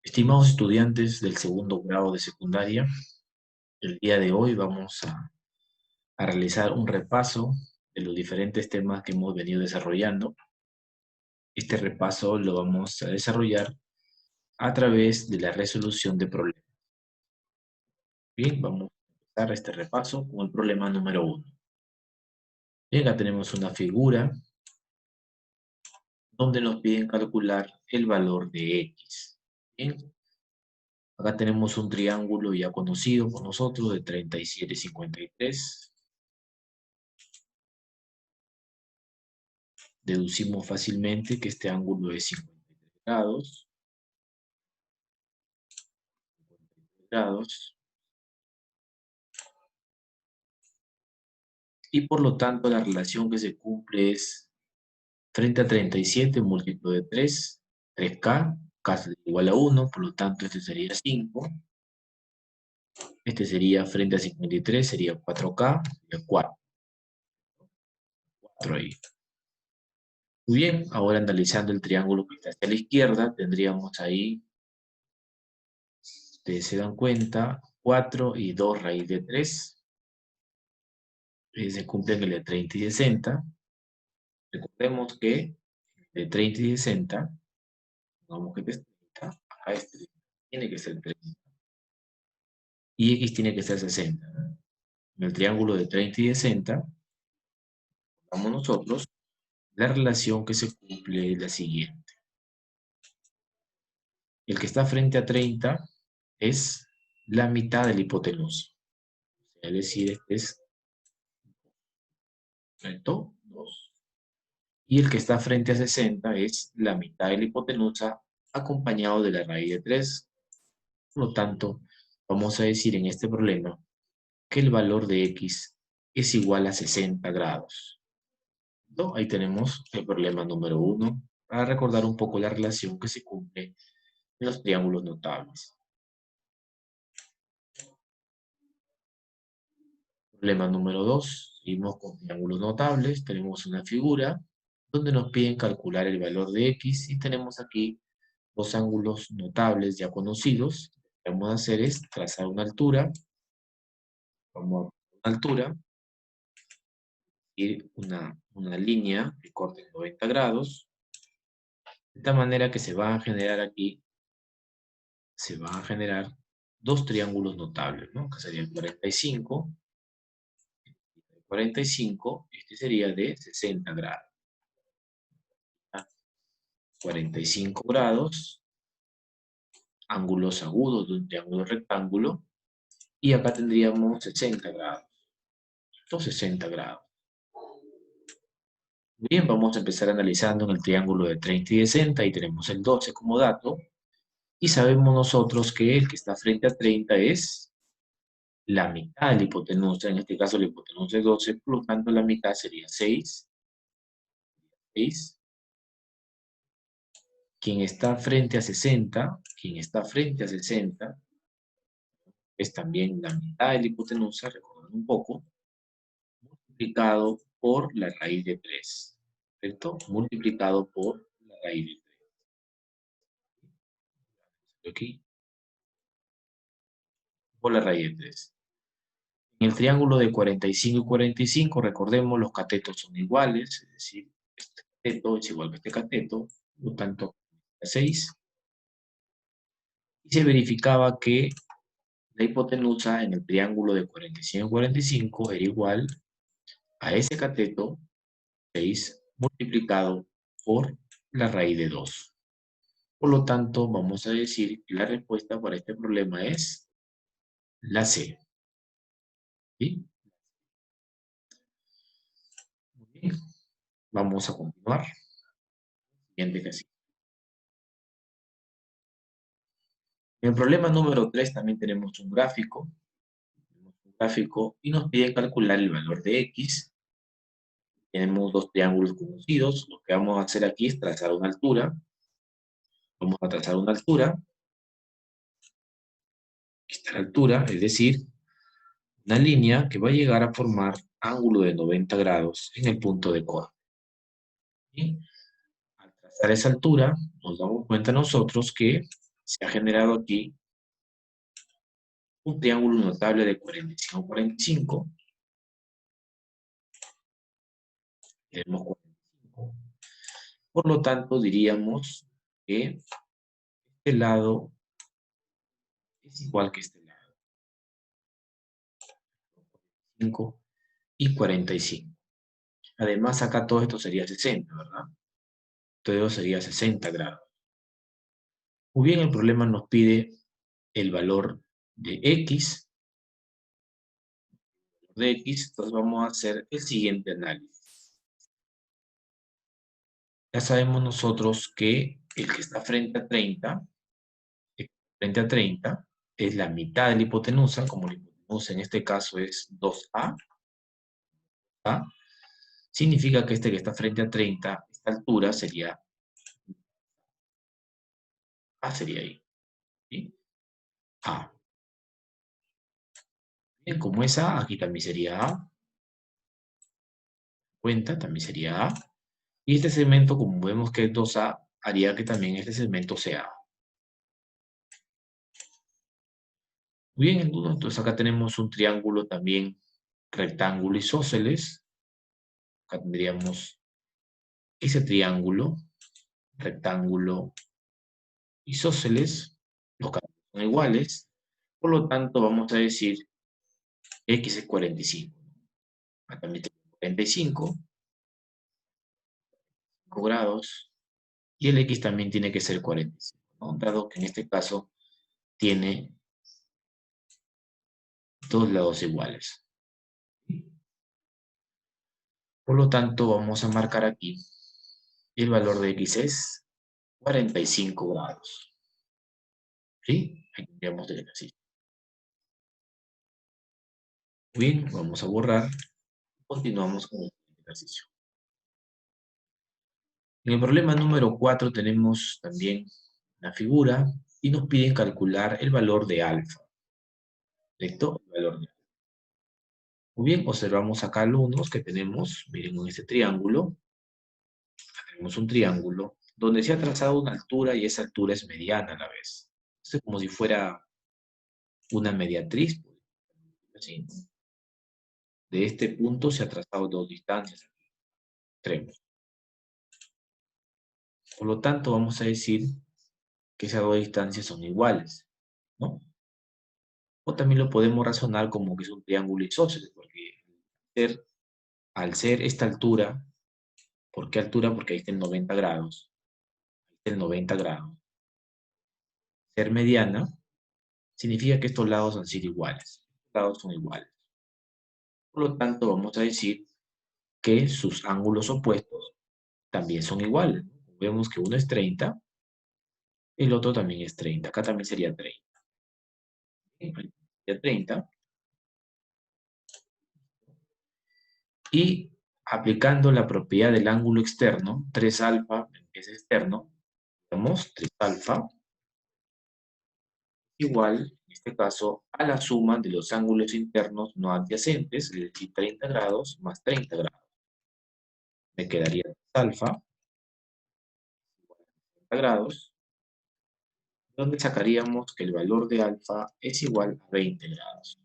Estimados estudiantes del segundo grado de secundaria, el día de hoy vamos a realizar un repaso de los diferentes temas que hemos venido desarrollando. Este repaso lo vamos a desarrollar a través de la resolución de problemas. Bien, vamos a empezar este repaso con el problema número 1. Bien, acá tenemos una figura donde nos piden calcular el valor de X. Bien, acá tenemos un triángulo ya conocido por nosotros de 37 y 53. Deducimos fácilmente que este ángulo es 53 grados. 53 grados. Y por lo tanto la relación que se cumple es frente a 37 múltiplo de 3, 3K, K es igual a 1, por lo tanto este sería 5. Este sería frente a 53, sería 4K, sería 4. 4 ahí. Muy bien, ahora analizando el triángulo que está hacia la izquierda, tendríamos ahí, ustedes se dan cuenta, 4 y 2 raíz de 3. Se cumplen el de 30 y 60. Recordemos que de 30 y 60, vamos que es 30, acá es 30, tiene que ser 30. Y X tiene que ser 60. En el triángulo de 30 y 60, vamos nosotros, la relación que se cumple es la siguiente. El que está frente a 30 es la mitad de la hipotenusa. Es decir, este es 2. Y el que está frente a 60 es la mitad de la hipotenusa acompañado de la raíz de 3. Por lo tanto, vamos a decir en este problema que el valor de X es igual a 60 grados. ¿No? Ahí tenemos el problema número 1, para recordar un poco la relación que se cumple en los triángulos notables. Problema número 2, seguimos con triángulos notables, tenemos una figura donde nos piden calcular el valor de X y tenemos aquí dos ángulos notables ya conocidos. Lo que vamos a hacer es trazar una altura, vamos a una altura, y una línea que corte 90 grados, de esta manera que se van a generar aquí, se van a generar dos triángulos notables, ¿no? Que serían 45, este sería de 60 grados. 45 grados, ángulos agudos de un triángulo rectángulo, y acá tendríamos 60 grados. Estos 60 grados. Bien, vamos a empezar analizando en el triángulo de 30 y 60, y tenemos el 12 como dato, y sabemos nosotros que el que está frente a 30 es la mitad de la hipotenusa, en este caso la hipotenusa es 12, por lo tanto la mitad sería 6. 6. Quien está frente a 60, es también la mitad de la hipotenusa, recordando un poco, multiplicado por la raíz de 3. ¿Cierto? Multiplicado por la raíz de 3. Aquí, por la raíz de 3. En el triángulo de 45 y 45, recordemos, los catetos son iguales, es decir, este cateto es igual que este cateto, por lo tanto, 6. Y se verificaba que la hipotenusa en el triángulo de 45 y 45 era igual a ese cateto, 6, multiplicado por la raíz de 2. Por lo tanto, vamos a decir que la respuesta para este problema es la C. ¿Sí? Muy bien. Vamos a continuar. Siguiente ejercicio. En el problema número 3 también tenemos un gráfico. Y nos pide calcular el valor de X. Tenemos dos triángulos conocidos. Lo que vamos a hacer aquí es trazar una altura. Vamos a trazar una altura. Esta es la altura, es decir, una línea que va a llegar a formar ángulo de 90 grados en el punto de corte. ¿Sí? Al trazar esa altura, nos damos cuenta nosotros que se ha generado aquí un triángulo notable de 45-45. Tenemos 45. Por lo tanto, diríamos que este lado es igual que este lado. 5 y 45. Además, acá todo esto sería 60, ¿verdad? Todo sería 60 grados. Muy bien, el problema nos pide el valor de x. Entonces vamos a hacer el siguiente análisis. Ya sabemos nosotros que el que está frente a 30, es la mitad de la hipotenusa, como la hipotenusa en este caso es 2a. Significa que este que está frente a 30, esta altura sería A, sería ahí. ¿Sí? A. Bien, como es A, aquí también sería A. Cuenta, también sería A. Y este segmento, como vemos que es 2A, haría que también este segmento sea A. Bien, entonces acá tenemos un triángulo también rectángulo isósceles. Acá tendríamos ese triángulo rectángulo isósceles. Los caminos son iguales. Por lo tanto, vamos a decir X es 45. Acá también tenemos 45 grados. Y el X también tiene que ser 45, ¿no? Dado que en este caso tiene dos lados iguales. Por lo tanto, vamos a marcar aquí el valor de X es 45 grados. ¿Sí? Ahí tendríamos el ejercicio. Bien, vamos a borrar. Continuamos con el ejercicio. En el problema número 4 tenemos también la figura y nos piden calcular el valor de alfa. ¿Correcto? El valor de alfa. Muy bien, observamos acá alumnos que tenemos, miren en este triángulo, tenemos un triángulo donde se ha trazado una altura y esa altura es mediana a la vez. Esto es como si fuera una mediatriz. Así. De este punto se ha trazado dos distancias extremos. Por lo tanto, vamos a decir que esas dos distancias son iguales, ¿no? O también lo podemos razonar como que es un triángulo isósceles, porque al ser esta altura, ¿por qué altura? Porque ahí está el 90 grados. Ahí está el 90 grados. Ser mediana significa que estos lados han sido iguales. Estos lados son iguales. Por lo tanto, vamos a decir que sus ángulos opuestos también son iguales. Vemos que uno es 30, el otro también es 30. Acá también sería 30. Sería 30. Y aplicando la propiedad del ángulo externo, 3 alfa, que es externo, tenemos 3 alfa igual, en este caso, a la suma de los ángulos internos no adyacentes, es decir, 30 grados más 30 grados. Me quedaría 3 alfa igual a 30 grados, donde sacaríamos que el valor de alfa es igual a 20 grados.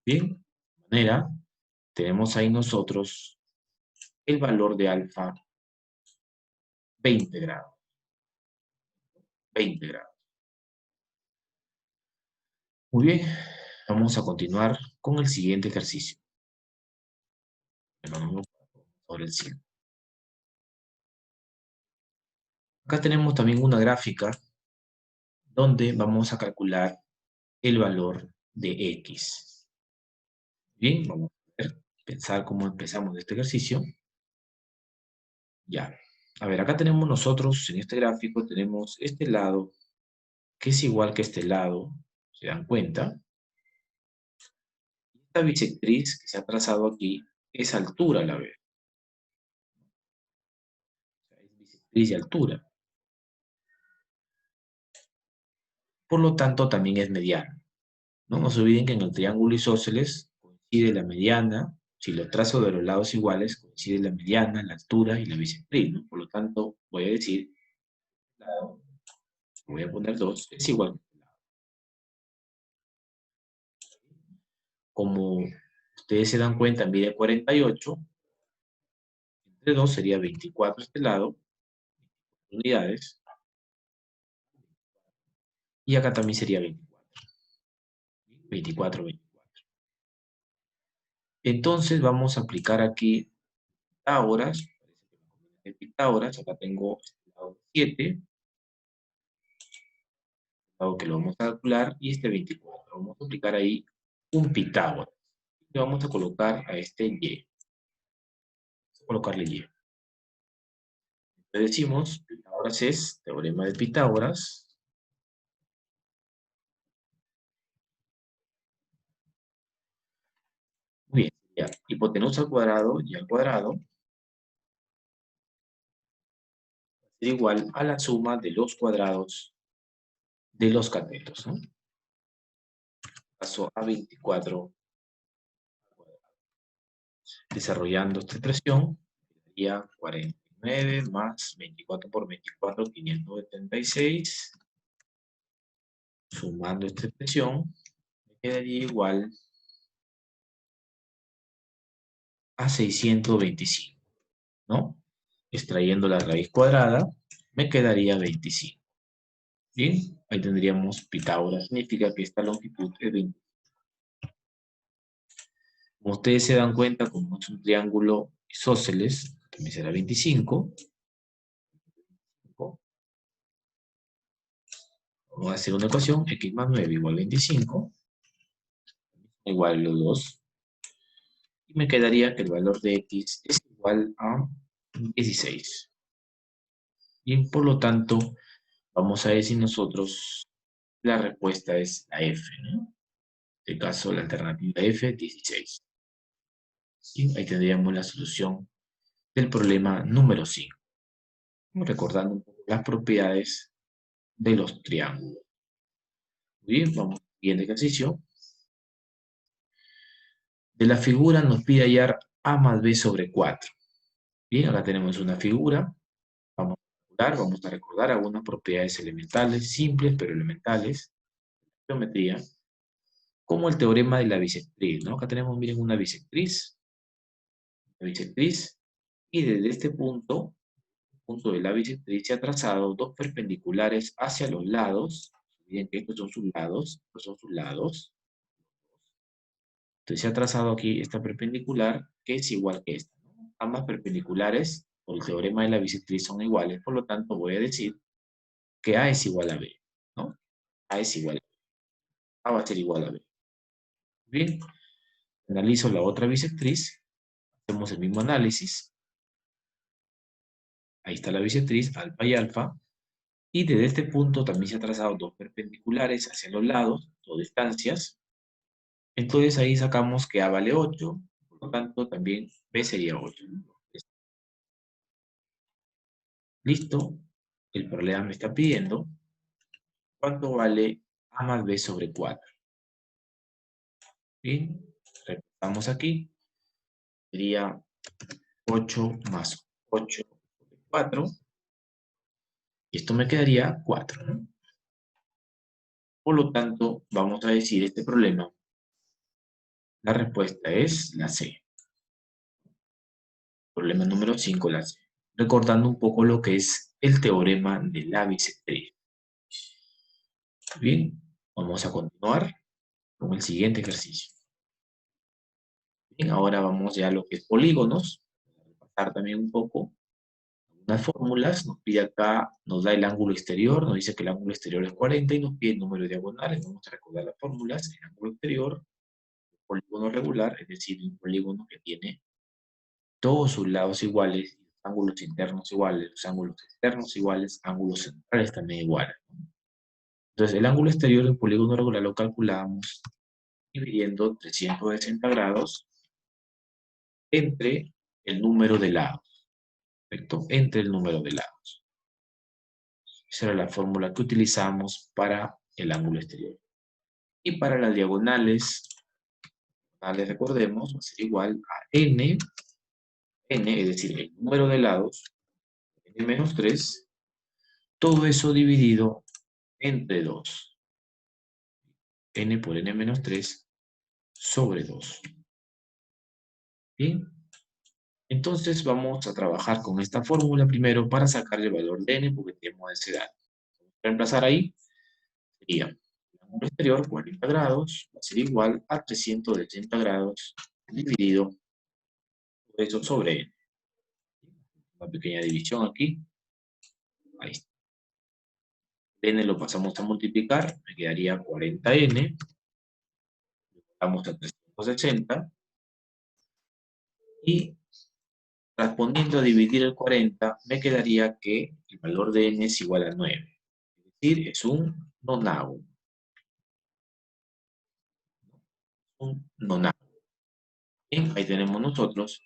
Bien, de manera, tenemos ahí nosotros el valor de alfa 20 grados. 20 grados. Muy bien, vamos a continuar con el siguiente ejercicio. Sobre el 100. Acá tenemos también una gráfica donde vamos a calcular el valor de X. Bien, vamos a ver, pensar cómo empezamos este ejercicio. Ya. A ver, acá tenemos nosotros, en este gráfico, tenemos este lado, que es igual que este lado, ¿se dan cuenta? Esta bisectriz que se ha trazado aquí es altura a la vez. O sea, es bisectriz de altura. Por lo tanto, también es mediana. No se olviden que en el triángulo isósceles coincide la mediana, si los trazos de los lados iguales, coincide la mediana, la altura y la bisectriz, ¿no? Por lo tanto, voy a decir, lado voy a poner 2, es igual que este lado. Como ustedes se dan cuenta, mide 48, entre 2 sería 24 este lado, unidades, y acá también sería 24. 24, 24. Entonces vamos a aplicar aquí Pitágoras. Pitágoras, acá tengo este lado 7, dado que lo vamos a calcular, y este 24. Vamos a aplicar ahí un Pitágoras. Le vamos a colocar a este Y. Vamos a colocarle Y. Le decimos, Pitágoras es teorema de Pitágoras. Muy bien, ya. Hipotenusa al cuadrado y al cuadrado es igual a la suma de los cuadrados de los catetos, ¿no? Paso a 24. Desarrollando esta expresión, sería 49 más 24 por 24, 576. Sumando esta expresión, me quedaría igual a 625, ¿no? Extrayendo la raíz cuadrada, me quedaría 25. Bien, ahí tendríamos Pitágoras, significa que esta longitud es 20. Como ustedes se dan cuenta, como es un triángulo isósceles, también será 25. Vamos a hacer una ecuación, x más 9 igual a 25, igual a los 2. Y me quedaría que el valor de x es igual a 16. Y por lo tanto, vamos a decir nosotros, la respuesta es la F, ¿no? En este caso, la alternativa F, 16. Y ahí tendríamos la solución del problema número 5. Recordando un poco las propiedades de los triángulos. Muy bien, vamos al siguiente ejercicio. De la figura nos pide hallar a más b sobre 4. Bien, acá tenemos una figura. Vamos a recordar algunas propiedades elementales, simples pero elementales, geometría, como el teorema de la bisectriz, ¿no? Acá tenemos, miren, una bisectriz, y desde este punto de la bisectriz se ha trazado dos perpendiculares hacia los lados. Miren que estos son sus lados, estos son sus lados. Entonces se ha trazado aquí esta perpendicular que es igual que esta, ¿no? Ambas perpendiculares, por el teorema de la bisectriz, son iguales, por lo tanto voy a decir que A es igual a B, ¿no? A es igual a B. A va a ser igual a B. Bien, analizo la otra bisectriz, hacemos el mismo análisis. Ahí está la bisectriz, alfa y alfa. Y desde este punto también se han trazado dos perpendiculares hacia los lados, dos distancias. Entonces ahí sacamos que A vale 8, por lo tanto también B sería 8. Listo, el problema me está pidiendo cuánto vale A más B sobre 4. Bien, repasamos aquí. Sería 8 más 8 sobre 4. Y esto me quedaría 4, ¿no? Por lo tanto, vamos a decir este problema. La respuesta es la C. Problema número 5, la C. Recordando un poco lo que es el teorema de la bisectriz. Bien, vamos a continuar con el siguiente ejercicio. Bien, ahora vamos ya a lo que es polígonos. Vamos a repasar también un poco unas fórmulas. Nos pide acá, nos da el ángulo exterior, nos dice que el ángulo exterior es 40 y nos pide el número de diagonales. Vamos a recordar las fórmulas. El ángulo exterior, un polígono regular, es decir, un polígono que tiene todos sus lados iguales, ángulos internos iguales, los ángulos externos iguales, ángulos centrales también iguales. Entonces, el ángulo exterior de un polígono regular lo calculamos dividiendo 360 grados entre el número de lados, ¿correcto? Entre el número de lados. Esa era la fórmula que utilizamos para el ángulo exterior. Y para las diagonales, recordemos, va a ser igual a n, es decir, el número de lados, n menos 3, todo eso dividido entre 2. N por N menos 3 sobre 2. Bien. Entonces vamos a trabajar con esta fórmula primero para sacar el valor de N porque tenemos ese dato. Reemplazar ahí sería el ángulo exterior, 40 grados, va a ser igual a 360 grados dividido por eso sobre N. Una pequeña división aquí. Ahí está. N lo pasamos a multiplicar, me quedaría 40N. Vamos a 360. Y respondiendo a dividir el 40, me quedaría que el valor de N es igual a 9. Es decir, es un nonavo. Un nonavo. Bien, ahí tenemos nosotros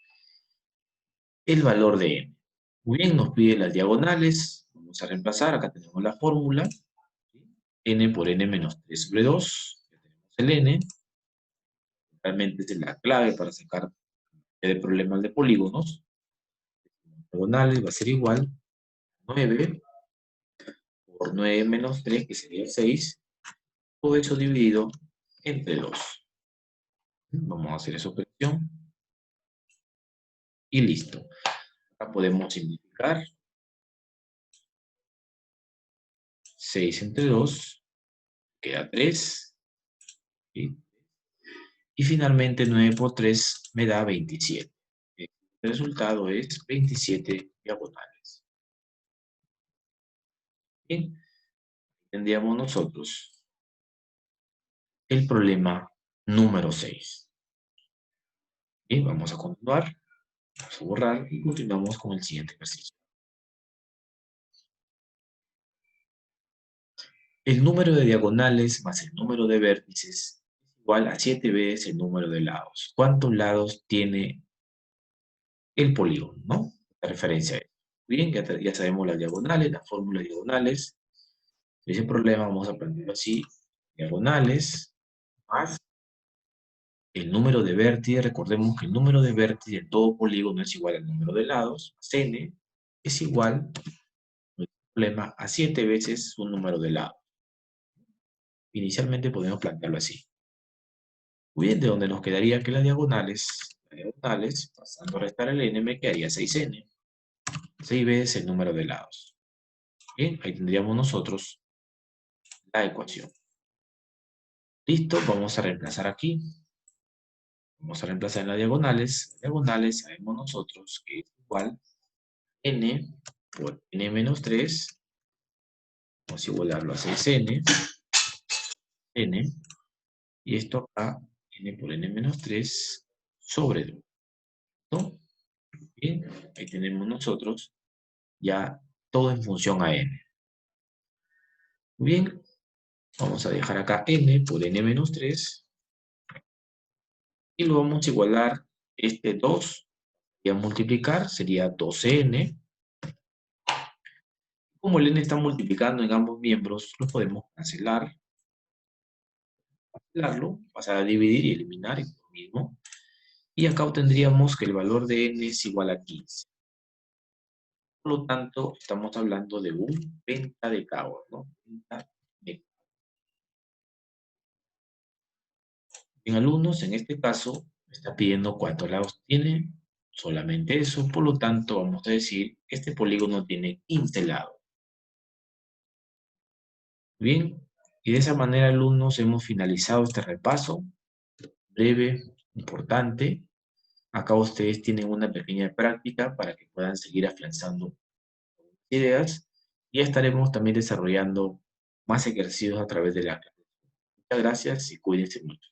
el valor de N. Muy bien, nos pide las diagonales. Vamos a reemplazar, acá tenemos la fórmula. N por N menos 3 sobre 2. Ya tenemos el N. Realmente es la clave para sacar de problemas de polígonos. Diagonales va a ser igual a 9 por 9 menos 3, que sería 6. Todo eso dividido entre 2. Vamos a hacer esa operación. Y listo. Acá podemos simplificar. 6 entre 2 queda 3. ¿Sí? Y finalmente 9 por 3 me da 27. El resultado es 27 diagonales. Bien, tendríamos nosotros el problema número 6. Bien, vamos a continuar. Vamos a borrar y continuamos con el siguiente ejercicio. El número de diagonales más el número de vértices es igual a 7 veces el número de lados. ¿Cuántos lados tiene el polígono, ¿no? La referencia a eso. Bien, ya sabemos las diagonales, las fórmulas diagonales. Ese problema vamos a aprenderlo así. Diagonales más el número de vértices. Recordemos que el número de vértices en todo polígono es igual al número de lados. Más n es igual, el problema, a 7 veces su número de lados. Inicialmente podemos plantearlo así. Muy bien, de donde nos quedaría que las diagonales, pasando a restar el n, me quedaría 6n. 6 veces el número de lados. Bien, ahí tendríamos nosotros la ecuación. Listo, vamos a reemplazar aquí. Vamos a reemplazar en las diagonales. Las diagonales sabemos nosotros que es igual a n por n menos 3. Vamos a igualarlo a 6n. N. Y esto acá, n por n menos 3 sobre 2. ¿No? Bien, ahí tenemos nosotros ya todo en función a n. Muy bien, vamos a dejar acá n por n menos 3. Y lo vamos a igualar este 2. Y a multiplicar sería 2n. Como el n está multiplicando en ambos miembros, lo podemos cancelar. Cancelarlo, pasar a dividir y eliminar lo mismo. Y acá obtendríamos que el valor de n es igual a 15. Por lo tanto, estamos hablando de un pentadecágono, ¿no? En alumnos, en este caso, me está pidiendo cuántos lados tiene. Solamente eso. Por lo tanto, vamos a decir que este polígono tiene 15 lados. Bien, y de esa manera, alumnos, hemos finalizado este repaso. Breve, importante. Acá ustedes tienen una pequeña práctica para que puedan seguir afianzando ideas. Y estaremos también desarrollando más ejercicios a través de la clase. Muchas gracias y cuídense mucho.